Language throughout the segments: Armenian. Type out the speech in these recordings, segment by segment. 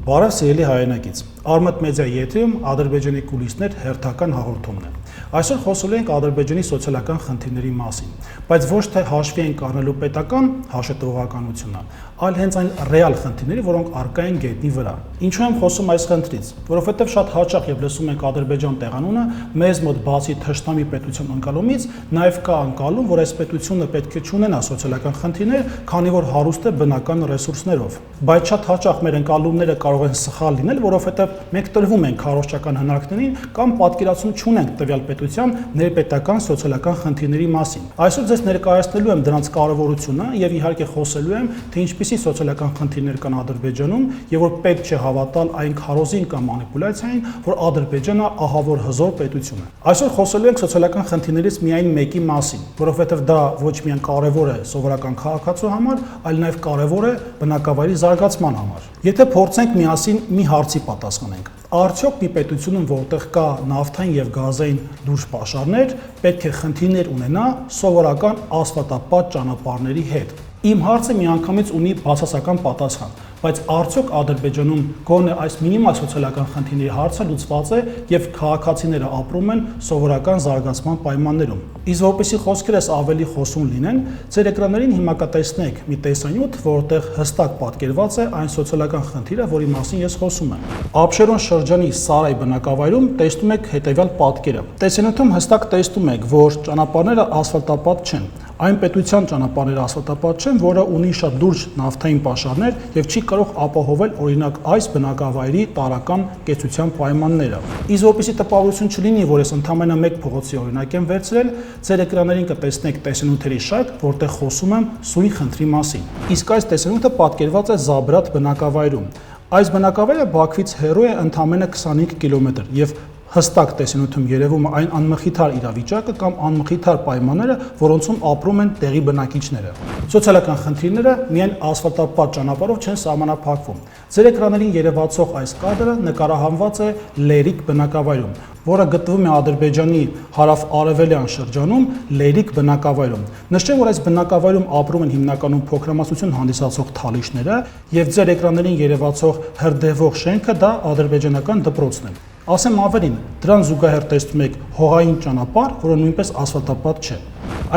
Բարև սիրելի հայրենակից, Արմատ մեդիայի եթերում Ադրբեջանի կուլիսներ հերթական հաղորդումն է։ Այսօր խոսելու ենք Ադրբեջանի սոցիալական խնդիրների մասին, բայց ոչ թե հաշվի ենք առնելու պետական հաշվետվողականությունը, այլ հենց այն ռեալ խնդիրների, որոնք առկա են գետնի վրա։ Ինչու եմ խոսում այս խնդրից, որովհետև շատ հաճախ եւ լսում ենք Ադրբեջան տեղանունը, մեզ մոտ բացի թշնամի պետություն ընկալումից, նաեւ կա ընկալում, որ այս պետությունը պետք է չունենա սոցիալական խնդիրներ, քանի որ հարուստ է բնական ռեսուրսներով։ Բայց շատ հաճախ մեր ընկալումները կարող են սխալ լինել, որովհետև մենք տրվում ենք քարոզչական հնարքներին կամ պատկերացում չունենք տվյալ պետության ներպետական սոցիալական խնդիրների մասին։ Այսօր ձեզ ներկայացնելու եմ դրանց կարևորությունը եւ իհարկե խոսելու եմ, թե ինչպիսի սոցիալական խնդիրներ կան Ադրբեջանում եւ որ պետք չէ հավատալ այն քարոզին կամ մանիպուլյացիային, որ Ադրբեջանը ահավոր հզոր պետություն է։ Այսօր խոսելու ենք սոցիալական խնդիրներից միայն մեկի մասին, որովհետև դա ոչ միայն կարևոր է սովորական քաղաքացու համար, այլ նաեւ կարևոր է բնակավայրի զարգացման համար։ Եթե փորձենք միասին մի հարցի պատասխանենք, արդյոք մի պետությունում, որտեղ կա նավթային եւ գազային լուրջ պաշարներ, պետք է խնդիրներ ունենա սովորական ասֆալտապատ ճանապարհների հետ։ Իմ հարցը միանգամից ունի բացասական պատասխան, բայց արդյոք Ադրբեջանում գոնե այս մինիմալ սոցիալական խնդիրների հարցը լուծված է եւ քաղաքացիները ապրում են սովորական զարգացման պայմաններում։ Իսկ որպեսզի խոսքերս ավելի խոսուն լինեն, ձեր էկրաններին հիմա կտեսնեք մի տեսանյութ, որտեղ հստակ պատկերված է այն սոցիալական խնդիրը, որի մասին ես խոսում եմ։ Աբշերոն շրջանի Սարայ բնակավայրում տեսնում եք հետեւյալ պատկերը։ Տեսանյութում հստակ տեսնում եք, որ ճանապարհները ասֆալտապատ չեն։ Այն պետության ճանապարհները ասֆալտապատ չեն, որը ունի շատ լուրջ նավթային պաշարներ եւ չի կարող ապահովել օրինակ այս բնակավայրի տարրական կեցության պայմանները։ Իսկ որպեսզի տպավորություն չլինի, որ ես ընդամենը մեկ փողոցի օրինակ եմ վերցրել, ձեր էկրաններին կտեսնեք տեսանյութերի շարք, որտեղ խոսում եմ սույն խնդրի մասին։ Իսկ այս տեսանյութը պատկերված է Զաբրատ բնակավայրում։ Այս բնակավայրը Բաքվից հեռու է ընդամենը 25 կիլոմետր եւ հստակ տեսանյութում երևում է այն անմխիթար իրավիճակը կամ անմխիթար պայմանները, որոնցում ապրում են տեղի բնակիչները։ Սոցիալական խնդիրները միայն ասֆալտապատ ճանապարհով չեն սահմանափակվում։ Ձեր էկրաններին երևացող այս կադրը նկարահանված է Լերիկ բնակավայրում, որը գտնվում է Ադրբեջանի հարավ-արևելյան շրջանում Լերիկ բնակավայրում։ Նշեմ, որ այս բնակավայրում ապրում են հիմնականում փոքրամասնություն հանդիսացող թալիշները, եւ ձեր էկրաններին երևացող հրդեհվող շենքը դա ադրբեջանական դպրոցն է։ Ասեմ ավելին, դրան զուգահեռ տեսնում եք հողային ճանապարհ, որը նույնպես ասֆալտապատ չէ։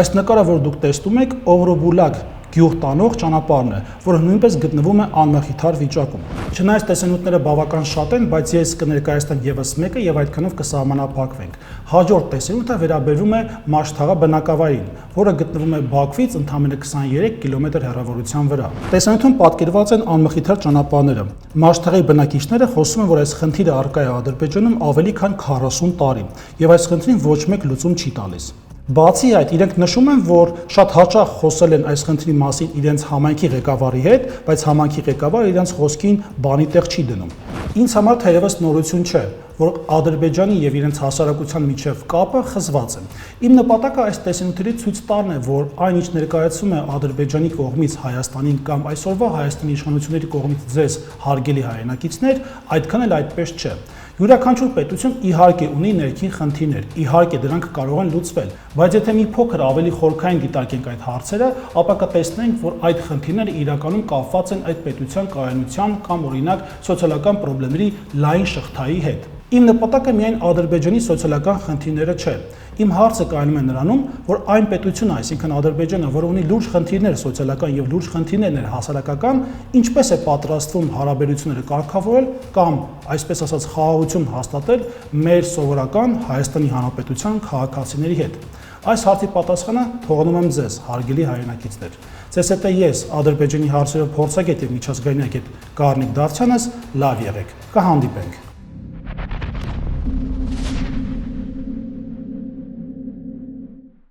Այս նկարը, որ դուք տեսնում եք, Օղրոբուլակ գյուղ տանող ճանապարհն է, որը նույնպես գտնվում է անմխիթար վիճակում։ Չնայած տեսանյութները բավական շատ են, բայց ես կներկայացնեմ եւս մեկը եւ այդքանով կսահմանափակվենք։ Հաջորդ տեսանյութը վերաբերվում է Մաշթաղա բնակավայրին, որը գտնվում է Բաքվից ընդամենը 23 կիլոմետր հեռավորության վրա։ Տեսանյութում պատկերված են անմխիթար ճանապարհները։ Մաշթաղի բնակիչները խոսում են, որ այս խնդիրը առկա է Ադրբեջանում ավելի քան 40 տարի, եւ այս խնդրին ոչ մեկ լուծում չի տալիս։ Բացի այդ, իրենք նշում են, որ շատ հաճախ խոսել են այս խնդրի մասին իրենց համայնքի ղեկավարի հետ, բայց համայնքի ղեկավարը իրենց խոսքին բանի տեղ չի դնում։ Ինձ համար թերևս նորություն չէ, որ Ադրբեջանի եւ իրենց հասարակության միջև կապը խզված է։ Իմ նպատակը այս տեսանյութերի ցույց տալն է, որ այն ինչ ներկայացում է Ադրբեջանի կողմից Հայաստանին կամ այսօրվա Հայաստանի իշխանությունների կողմից ձեզ հարգելի հայրենակիցներ, այդքան էլ այդպես չէ։ Յուրաքանչյուր պետություն իհարկե ունի ներքին խնդիրներ, իհարկե դրանք կարող են լուծվել, բայց եթե մի փոքր ավելի խորքային դիտարկենք այդ հարցերը, ապա կտեսնենք, որ այդ խնդիրները իրականում կապված են այդ պետության կայունության կամ օրինակ սոցիալական խնդիրների լայն շղթայի հետ։ Իմ նպատակը միայն Ադրբեջանի սոցիալական խնդիրները չէ։ Իմ հարցը կայանում է նրանում, որ այն պետությունը, այսինքն Ադրբեջանը, որը ունի լուրջ խնդիրներ սոցիալական եւ լուրջ խնդիրներ հասարակական, ինչպես է պատրաստվում հարաբերությունները կարգավորել կամ, այսպես ասած, խաղաղություն հաստատել մեր սովորական Հայաստանի Հանրապետության քաղաքացիների հետ։ Այս հարցի պատասխանը թողնում եմ ձեզ, հարգելի հայրենակիցներ։ Ձեզ հետ է ես, Ադրբեջանի հարցերով փորձագետ եւ միջազգային ագետ Գառնիկ Դավթյանս, լավ եղեք, կհանդիպենք։